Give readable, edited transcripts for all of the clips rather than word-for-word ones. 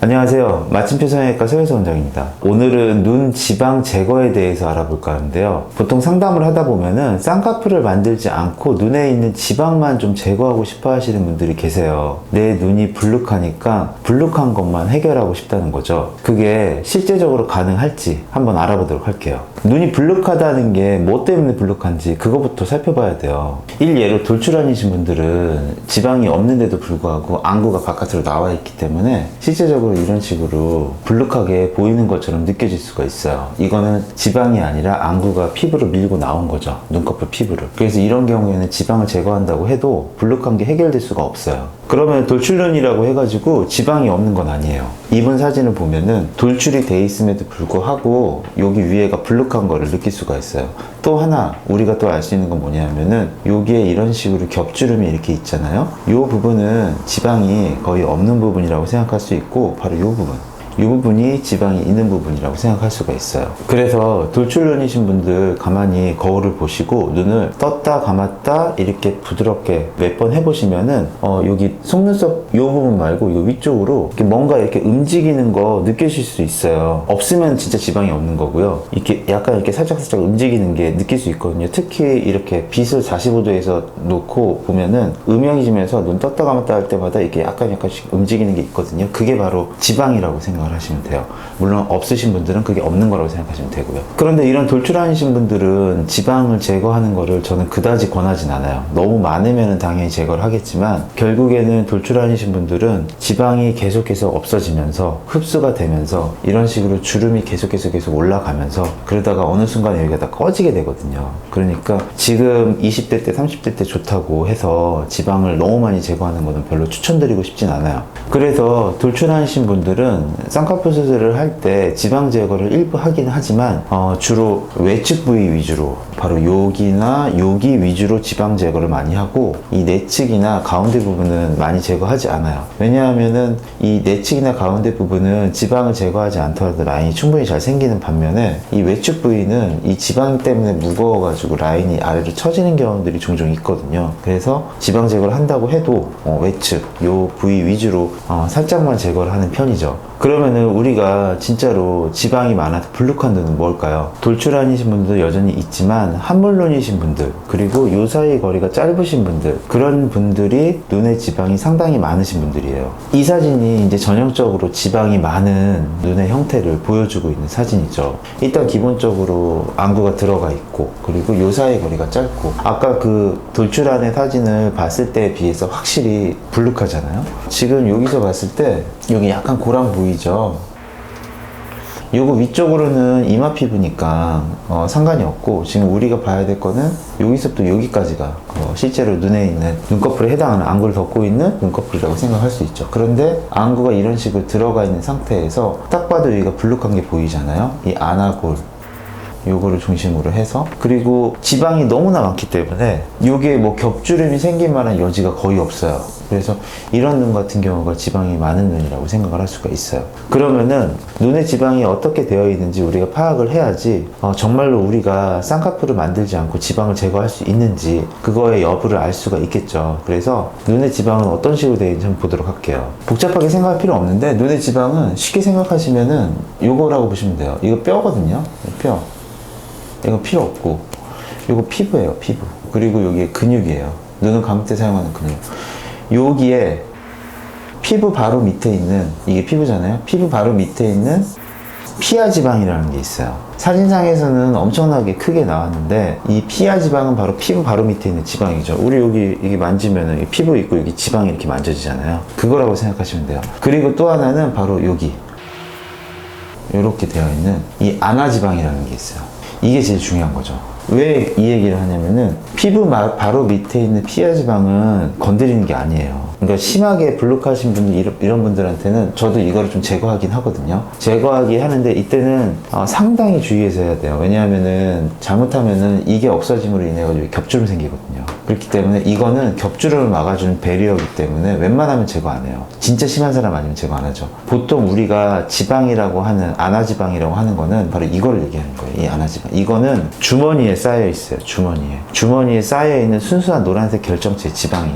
안녕하세요. 마침표 성형외과 서혜수 원장입니다. 오늘은 눈 지방 제거에 대해서 알아볼까 하는데요. 보통 상담을 하다 보면은 쌍꺼풀을 만들지 않고 눈에 있는 지방만 좀 제거하고 싶어 하시는 분들이 계세요. 내 눈이 불룩하니까 불룩한 것만 해결하고 싶다는 거죠. 그게 실제적으로 가능할지 한번 알아보도록 할게요. 눈이 불룩하다는 게 뭐 때문에 불룩한지 그거부터 살펴봐야 돼요. 일례로 돌출아니신 분들은 지방이 없는데도 불구하고 안구가 바깥으로 나와 있기 때문에 실제적으로 이런 식으로 불룩하게 보이는 것처럼 느껴질 수가 있어요. 이거는 지방이 아니라 안구가 피부로 밀고 나온 거죠. 눈꺼풀 피부를. 그래서 이런 경우에는 지방을 제거한다고 해도 불룩한 게 해결될 수가 없어요. 그러면 돌출눈이라고 해가지고 지방이 없는 건 아니에요. 이번 사진을 보면은 돌출이 돼 있음에도 불구하고 여기 위에가 불룩한 거를 느낄 수가 있어요. 또 하나 우리가 또 알 수 있는 건 뭐냐면은 여기에 이런 식으로 겹주름이 이렇게 있잖아요. 이 부분은 지방이 거의 없는 부분이라고 생각할 수 있고 바로 이 부분. 이 부분이 지방이 있는 부분이라고 생각할 수가 있어요. 그래서 돌출눈이신 분들 가만히 거울을 보시고 눈을 떴다 감았다 이렇게 부드럽게 몇 번 해보시면은 여기 속눈썹 이 부분 말고 이 위쪽으로 이렇게 뭔가 이렇게 움직이는 거 느끼실 수 있어요. 없으면 진짜 지방이 없는 거고요. 이렇게 약간 이렇게 살짝살짝 움직이는 게 느낄 수 있거든요. 특히 이렇게 빛을 45도에서 놓고 보면은 음영이지면서 눈 떴다 감았다 할 때마다 이렇게 약간씩 움직이는 게 있거든요. 그게 바로 지방이라고 생각을 하시면 돼요. 물론 없으신 분들은 그게 없는 거라고 생각하시면 되고요. 그런데 이런 돌출아니신 분들은 지방을 제거하는 거를 저는 그다지 권하진 않아요. 너무 많으면 당연히 제거를 하겠지만 결국에는 돌출아니신 분들은 지방이 계속해서 없어지면서 흡수가 되면서 이런 식으로 주름이 계속 올라가면서 그러다가 어느 순간 여기가 다 꺼지게 되거든요. 그러니까 지금 20대 때 30대 때 좋다고 해서 지방을 너무 많이 제거하는 거는 별로 추천드리고 싶진 않아요. 그래서 돌출아니신 분들은 쌍꺼풀 수술을 할 때 지방 제거를 일부 하긴 하지만 주로 외측 부위 위주로 바로 여기나 여기 위주로 지방 제거를 많이 하고 이 내측이나 가운데 부분은 많이 제거하지 않아요. 왜냐하면은 이 내측이나 가운데 부분은 지방을 제거하지 않더라도 라인이 충분히 잘 생기는 반면에 이 외측 부위는 이 지방 때문에 무거워가지고 라인이 아래로 처지는 경우들이 종종 있거든요. 그래서 지방 제거를 한다고 해도 외측 요 부위 위주로 살짝만 제거를 하는 편이죠. 그러면은 우리가 진짜로 지방이 많아서 불룩한 눈은 뭘까요? 돌출아니신 분들도 여전히 있지만 한물눈이신 분들 그리고 요 사이 거리가 짧으신 분들 그런 분들이 눈에 지방이 상당히 많으신 분들이에요. 이 사진이 이제 전형적으로 지방이 많은 눈의 형태를 보여주고 있는 사진이죠. 일단 기본적으로 안구가 들어가 있고 그리고 요 사이 거리가 짧고 아까 그 돌출안의 사진을 봤을 때에 비해서 확실히 불룩하잖아요. 지금 여기서 봤을 때 여기 약간 고랑 보이죠? 요거 위쪽으로는 이마 피부니까 상관이 없고 지금 우리가 봐야 될 거는 여기서부터 여기까지가 실제로 눈에 있는 눈꺼풀에 해당하는 안구를 덮고 있는 눈꺼풀이라고 생각할 수 있죠. 그런데 안구가 이런 식으로 들어가 있는 상태에서 딱 봐도 여기가 불룩한 게 보이잖아요. 이 아나골 요거를 중심으로 해서 그리고 지방이 너무나 많기 때문에 요게 뭐 겹주름이 생길 만한 여지가 거의 없어요. 그래서 이런 눈 같은 경우가 지방이 많은 눈이라고 생각을 할 수가 있어요. 그러면은 눈에 지방이 어떻게 되어 있는지 우리가 파악을 해야지 정말로 우리가 쌍꺼풀을 만들지 않고 지방을 제거할 수 있는지 그거의 여부를 알 수가 있겠죠. 그래서 눈의 지방은 어떤 식으로 되어 있는지 한번 보도록 할게요. 복잡하게 생각할 필요 없는데 눈의 지방은 쉽게 생각하시면은 요거라고 보시면 돼요. 이거 뼈거든요. 뼈. 이거 필요 없고 이거 피부예요. 피부. 그리고 여기에 근육이에요. 눈을 감을 때 사용하는 근육. 여기에 피부 바로 밑에 있는 이게 피부잖아요. 피부 바로 밑에 있는 피하 지방이라는 게 있어요. 사진상에서는 엄청나게 크게 나왔는데 이 피하 지방은 바로 피부 바로 밑에 있는 지방이죠. 우리 여기 이게 만지면은 피부 있고 여기 지방이 이렇게 만져지잖아요. 그거라고 생각하시면 돼요. 그리고 또 하나는 바로 여기 이렇게 되어 있는 이 아나지방이라는 게 있어요. 이게 제일 중요한 거죠. 왜 이 얘기를 하냐면은 피부 바로 밑에 있는 피하지방은 건드리는 게 아니에요. 그러니까 심하게 불룩하신 분들 이런 분들한테는 저도 이거를 좀 제거하긴 하거든요. 제거하기 하는데 이때는 상당히 주의해서 해야 돼요. 왜냐하면은 잘못하면은 이게 없어짐으로 인해 가지고 겹주름 생기거든요. 그렇기 때문에 이거는 겹주름을 막아주는 배리어이기 때문에 웬만하면 제거 안 해요. 진짜 심한 사람 아니면 제거 안 하죠. 보통 우리가 지방이라고 하는 아나지방이라고 하는 거는 바로 이걸 얘기하는 거예요. 이 아나지방. 이거는 주머니에 쌓여 있어요. 주머니에 쌓여 있는 순수한 노란색 결정체 지방이에요.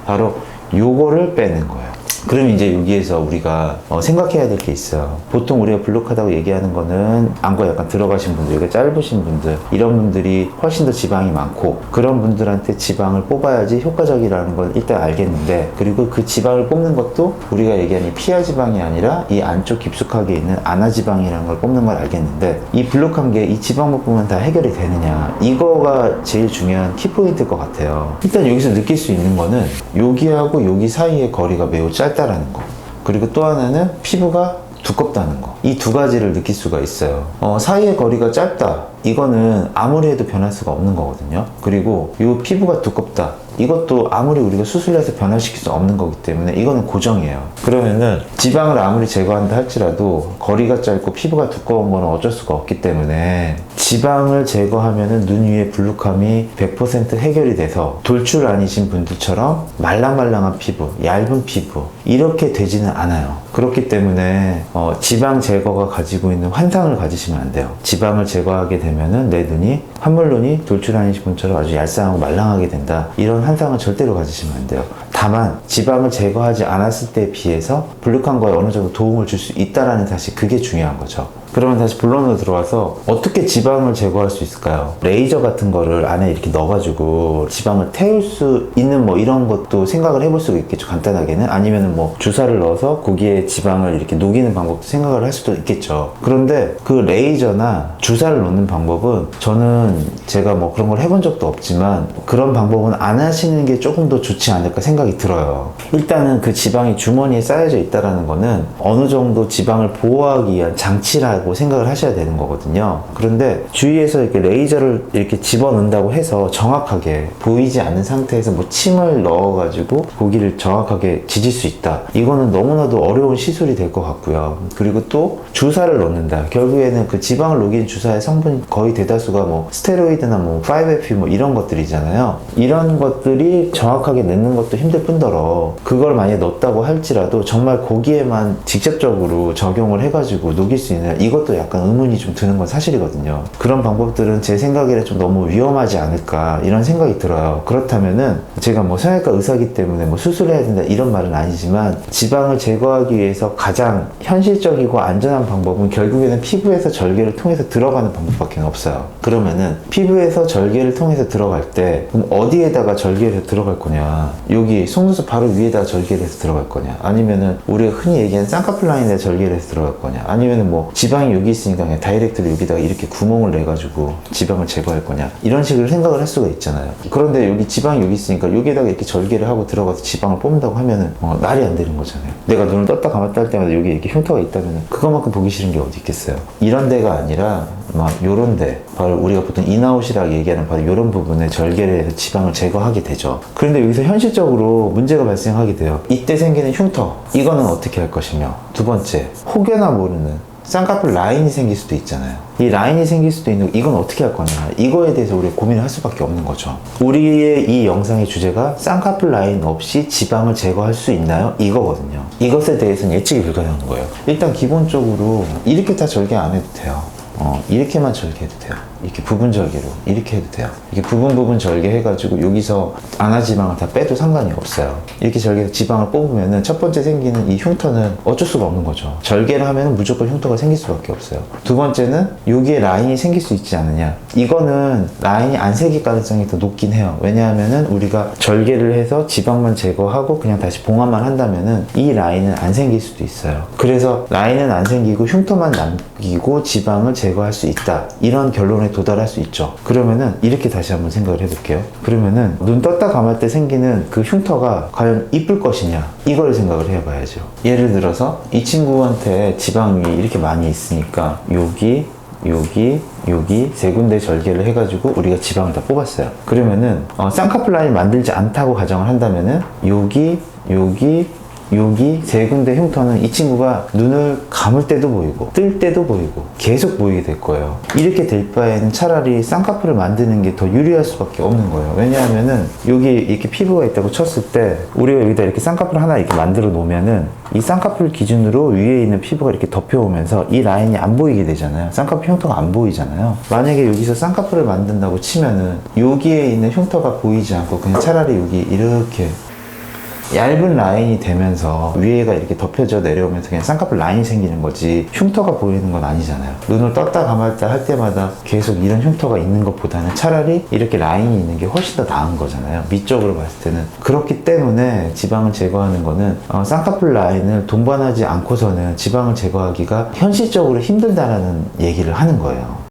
바로 요거를 빼는 거예요. 그럼 이제 여기에서 우리가 생각해야 될 게 있어요. 보통 우리가 불룩하다고 얘기하는 거는 안과 약간 들어가신 분들, 여기가 짧으신 분들, 이런 분들이 훨씬 더 지방이 많고 그런 분들한테 지방을 뽑아야지 효과적이라는 걸 일단 알겠는데, 그리고 그 지방을 뽑는 것도 우리가 얘기하는 피하 지방이 아니라 이 안쪽 깊숙하게 있는 아나 지방이라는 걸 뽑는 걸 알겠는데, 이 불룩한 게 이 지방만 뽑으면 다 해결이 되느냐, 이거가 제일 중요한 키포인트일 것 같아요. 일단 여기서 느낄 수 있는 거는 여기하고 여기 사이의 거리가 매우 짧다라는 거, 그리고 또 하나는 피부가 두껍다는 거, 이 두 가지를 느낄 수가 있어요. 사이의 거리가 짧다, 이거는 아무리 해도 변할 수가 없는 거거든요. 그리고 이 피부가 두껍다, 이것도 아무리 우리가 수술해서 변화시킬 수 없는 거기 때문에 이거는 고정이에요. 그러면은 지방을 아무리 제거한다 할지라도 거리가 짧고 피부가 두꺼운 거는 어쩔 수가 없기 때문에 지방을 제거하면은 눈 위에 불룩함이 100% 해결이 돼서 돌출 아니신 분들처럼 말랑말랑한 피부, 얇은 피부 이렇게 되지는 않아요. 그렇기 때문에 지방 제거가 가지고 있는 환상을 가지시면 안 돼요. 지방을 제거하게 되면은 내 눈이 한물눈이 돌출 아니신 분처럼 아주 얄쌍하고 말랑하게 된다, 이런 환상은 절대로 가지시면 안 돼요. 다만 지방을 제거하지 않았을 때에 비해서 불룩한 거에 어느 정도 도움을 줄 수 있다라는 사실, 그게 중요한 거죠. 그러면 다시 본론으로 들어와서 어떻게 지방을 제거할 수 있을까요? 레이저 같은 거를 안에 이렇게 넣어가지고 지방을 태울 수 있는 뭐 이런 것도 생각을 해볼 수가 있겠죠, 간단하게는. 아니면은 뭐 주사를 넣어서 거기에 지방을 이렇게 녹이는 방법도 생각을 할 수도 있겠죠. 그런데 그 레이저나 주사를 놓는 방법은 저는 제가 뭐 그런 걸 해본 적도 없지만 그런 방법은 안 하시는 게 조금 더 좋지 않을까 생각이 들어요. 일단은 그 지방이 주머니에 쌓여져 있다라는 거는 어느 정도 지방을 보호하기 위한 장치라고 생각을 하셔야 되는 거거든요. 그런데 주위에서 이렇게 레이저를 이렇게 집어넣는다고 해서 정확하게 보이지 않는 상태에서 뭐 침을 넣어가지고 고기를 정확하게 지질 수 있다, 이거는 너무나도 어려운 시술이 될 것 같고요. 그리고 또 주사를 넣는다, 결국에는 그 지방을 녹인 주사의 성분이 거의 대다수가 뭐 스테로이드나 뭐 5FP 뭐 이런 것들이잖아요. 이런 것들이 정확하게 넣는 것도 힘들 뿐더러 그걸 만약에 넣었다고 할지라도 정말 고기에만 직접적으로 적용을 해가지고 녹일 수 있는, 이것도 약간 의문이 좀 드는 건 사실이거든요. 그런 방법들은 제 생각에는 좀 너무 위험하지 않을까 이런 생각이 들어요. 그렇다면은 제가 뭐 성형외과 의사기 때문에 뭐 수술해야 된다 이런 말은 아니지만, 지방을 제거하기 위해서 가장 현실적이고 안전한 방법은 결국에는 피부에서 절개를 통해서 들어가는 방법밖에 없어요. 그러면은 피부에서 절개를 통해서 들어갈 때 그럼 어디에다가 절개를 해서 들어갈 거냐, 여기 속눈썹 바로 위에다가 절개를 해서 들어갈 거냐, 아니면은 우리가 흔히 얘기하는 쌍꺼풀 라인에 절개를 해서 들어갈 거냐, 아니면은 뭐 지방이 여기 있으니까 그냥 다이렉트로 여기다가 이렇게 구멍을 내가지고 지방을 제거할 거냐, 이런 식으로 생각을 할 수가 있잖아요. 그런데 여기 지방이 여기 있으니까 여기에다가 이렇게 절개를 하고 들어가서 지방을 뽑는다고 하면은 말이 안 되는 거잖아요. 내가 눈을 떴다 감았다 할 때마다 여기 이렇게 흉터가 있다면 그거만큼 보기 싫은 게 어디 있겠어요. 이런 데가 아니라 막 요런 데, 바로 우리가 보통 인아웃이라고 얘기하는 바로 요런 부분에 절개를 해서 지방을 제거하게 되죠. 그런데 여기서 현실적으로 문제가 발생하게 돼요. 이때 생기는 흉터, 이거는 어떻게 할 것이며, 두 번째, 혹여나 모르는 쌍꺼풀 라인이 생길 수도 있잖아요. 이 라인이 생길 수도 있는, 이건 어떻게 할 거냐, 이거에 대해서 우리가 고민을 할 수밖에 없는 거죠. 우리의 이 영상의 주제가 쌍꺼풀 라인 없이 지방을 제거할 수 있나요? 이거거든요. 이것에 대해서는 예측이 불가능한 거예요. 일단 기본적으로 이렇게 다 절개 안 해도 돼요. 이렇게만 절개해도 돼요. 이렇게 부분 절개로 이렇게 해도 돼요. 이렇게 부분 절개해가지고 여기서 안아지방을 다 빼도 상관이 없어요. 이렇게 절개해서 지방을 뽑으면은 첫 번째 생기는 이 흉터는 어쩔 수가 없는 거죠. 절개를 하면은 무조건 흉터가 생길 수밖에 없어요. 두 번째는 여기에 라인이 생길 수 있지 않느냐, 이거는 라인이 안 생길 가능성이 더 높긴 해요. 왜냐하면은 우리가 절개를 해서 지방만 제거하고 그냥 다시 봉합만 한다면은 이 라인은 안 생길 수도 있어요. 그래서 라인은 안 생기고 흉터만 남기고 지방을 제거할 수 있다, 이런 결론에 도달할 수 있죠. 그러면은 이렇게 다시 한번 생각을 해볼게요. 그러면은 눈 떴다 감을 때 생기는 그 흉터가 과연 이쁠 것이냐, 이걸 생각을 해봐야죠. 예를 들어서 이 친구한테 지방이 이렇게 많이 있으니까 여기 세 군데 절개를 해가지고 우리가 지방을 다 뽑았어요. 그러면은 쌍꺼풀 라인 만들지 않다고 가정을 한다면은 여기 세 군데 흉터는 이 친구가 눈을 감을 때도 보이고 뜰 때도 보이고 계속 보이게 될 거예요. 이렇게 될 바에는 차라리 쌍꺼풀을 만드는 게 더 유리할 수밖에 없는 거예요. 왜냐하면은 여기 이렇게 피부가 있다고 쳤을 때 우리가 여기다 이렇게 쌍꺼풀 하나 이렇게 만들어 놓으면은 이 쌍꺼풀 기준으로 위에 있는 피부가 이렇게 덮여오면서 이 라인이 안 보이게 되잖아요. 쌍꺼풀 흉터가 안 보이잖아요. 만약에 여기서 쌍꺼풀을 만든다고 치면은 여기에 있는 흉터가 보이지 않고 그냥 차라리 여기 이렇게 얇은 라인이 되면서 위에가 이렇게 덮여져 내려오면서 그냥 쌍꺼풀 라인이 생기는 거지 흉터가 보이는 건 아니잖아요. 눈을 떴다 감았다 할 때마다 계속 이런 흉터가 있는 것보다는 차라리 이렇게 라인이 있는 게 훨씬 더 나은 거잖아요. 미적으로 봤을 때는. 그렇기 때문에 지방을 제거하는 거는 쌍꺼풀 라인을 동반하지 않고서는 지방을 제거하기가 현실적으로 힘들다라는 얘기를 하는 거예요.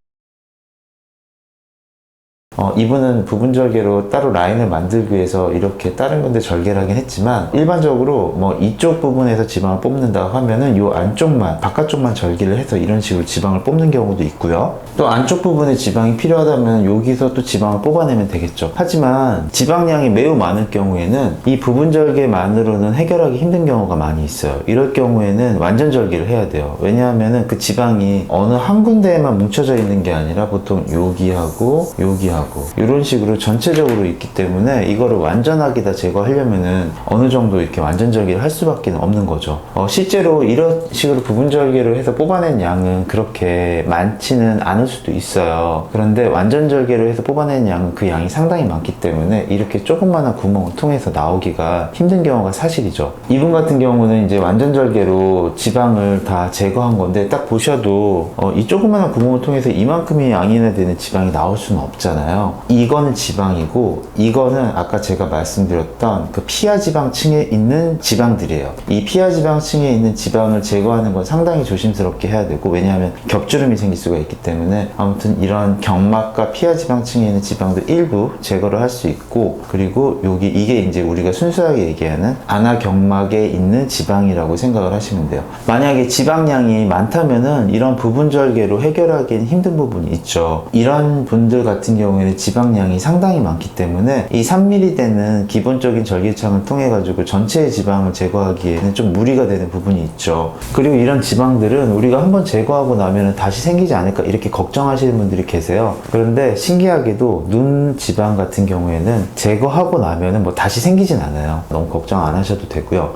이분은 부분 절개로 따로 라인을 만들기 위해서 이렇게 다른 건데 절개를 하긴 했지만 일반적으로 뭐 이쪽 부분에서 지방을 뽑는다 하면은 이 안쪽만 바깥쪽만 절개를 해서 이런 식으로 지방을 뽑는 경우도 있고요. 또 안쪽 부분에 지방이 필요하다면 여기서 또 지방을 뽑아내면 되겠죠. 하지만 지방량이 매우 많을 경우에는 이 부분 절개만으로는 해결하기 힘든 경우가 많이 있어요. 이럴 경우에는 완전 절개를 해야 돼요. 왜냐하면은 그 지방이 어느 한 군데에만 뭉쳐져 있는 게 아니라 보통 여기하고 여기하고 이런 식으로 전체적으로 있기 때문에 이거를 완전하게 다 제거하려면은 어느 정도 이렇게 완전 절개를 할 수밖에 없는 거죠. 실제로 이런 식으로 부분 절개를 해서 뽑아낸 양은 그렇게 많지는 않을 수도 있어요. 그런데 완전 절개를 해서 뽑아낸 양은 그 양이 상당히 많기 때문에 이렇게 조그마한 구멍을 통해서 나오기가 힘든 경우가 사실이죠. 이분 같은 경우는 이제 완전 절개로 지방을 다 제거한 건데 딱 보셔도 이 조그마한 구멍을 통해서 이만큼의 양이나 되는 지방이 나올 수는 없잖아요. 이거는 지방이고 이거는 아까 제가 말씀드렸던 그 피하지방층에 있는 지방들이에요. 이 피하지방층에 있는 지방을 제거하는 건 상당히 조심스럽게 해야 되고 왜냐하면 겹주름이 생길 수가 있기 때문에 아무튼 이런 경막과 피하지방층에 있는 지방들 일부 제거를 할 수 있고 그리고 여기 이게 이제 우리가 순수하게 얘기하는 안하경막에 있는 지방이라고 생각을 하시면 돼요. 만약에 지방량이 많다면은 이런 부분 절개로 해결하기는 힘든 부분이 있죠. 이런 분들 같은 경우에는 지방량이 상당히 많기 때문에 이 3mm 되는 기본적인 절개창을 통해 가지고 전체의 지방을 제거하기에는 좀 무리가 되는 부분이 있죠. 그리고 이런 지방들은 우리가 한번 제거하고 나면 다시 생기지 않을까 이렇게 걱정하시는 분들이 계세요. 그런데 신기하게도 눈 지방 같은 경우에는 제거하고 나면 뭐 다시 생기진 않아요. 너무 걱정 안 하셔도 되고요.